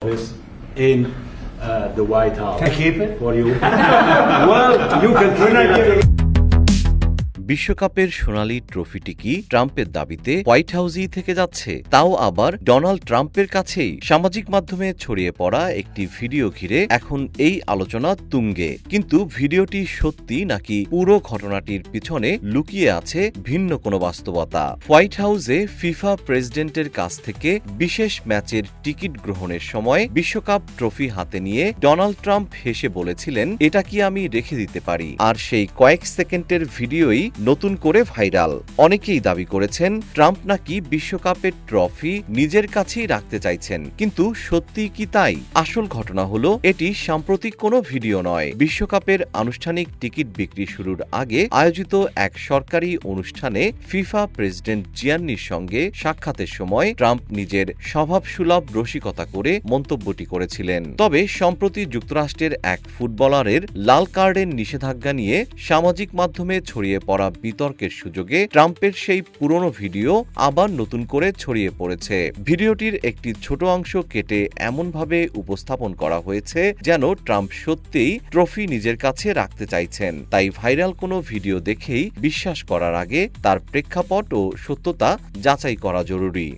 office in the White House. Can I keep it? For you? Well, you can keep it. বিশ্বকাপের সোনালি ট্রফিটি কি ট্রাম্পের দাবিতে white হাউসই থেকে যাচ্ছে, তাও আবার ডোনাল্ড ট্রাম্পের কাছেই। সামাজিক মাধ্যমে ছড়িয়ে পড়া একটি ভিডিও ঘিরে এখন এই আলোচনা তুঙ্গে। কিন্তু ভিডিওটি সত্যি নাকি পুরো ঘটনাটির পিছনে লুকিয়ে আছে ভিন্ন কোনো বাস্তবতা? হোয়াইট হাউসে ফিফা প্রেসিডেন্টের কাছ থেকে বিশেষ ম্যাচের টিকিট গ্রহণের সময় বিশ্বকাপ ট্রফি হাতে নিয়ে ডোনাল্ড ট্রাম্প হেসে বলেছিলেন, এটা কি আমি রেখে দিতে পারি? আর সেই কয়েক সেকেন্ডের ভিডিওই নতুন করে ভাইরাল। অনেকেই দাবি করেছেন ট্রাম্প নাকি বিশ্বকাপের ট্রফি নিজের কাছেই রাখতে চাইছেন, কিন্তু সত্যি কি তাই? আসল ঘটনা হলো এটি সাম্প্রতিক কোনো ভিডিও নয়। বিশ্বকাপের আনুষ্ঠানিক টিকিট বিক্রি শুরুর আগে আয়োজিত এক সরকারি অনুষ্ঠানে ফিফা প্রেসিডেন্ট জিয়ান্নির সঙ্গে সাক্ষাতের সময় ট্রাম্প নিজের স্বভাবসুলভ রসিকতা করে মন্তব্যটি করেছিলেন। তবে সম্প্রতি যুক্তরাষ্ট্রের এক ফুটবলারের লাল কার্ডের নিষেধাজ্ঞা নিয়ে সামাজিক মাধ্যমে ছড়িয়ে পড়া বিতর্কের সুযোগে ট্রাম্পের সেই পুরনো ভিডিও আবার নতুন করে ছড়িয়ে পড়েছে। ভিডিওটির একটি ছোট অংশ কেটে এমনভাবে উপস্থাপন করা হয়েছে যেন ট্রাম্প সত্যিই ট্রফি নিজের কাছে রাখতে চাইছেন। তাই ভাইরাল কোনো ভিডিও দেখেই বিশ্বাস করার আগে তার প্রেক্ষাপট ও সত্যতা যাচাই করা জরুরি।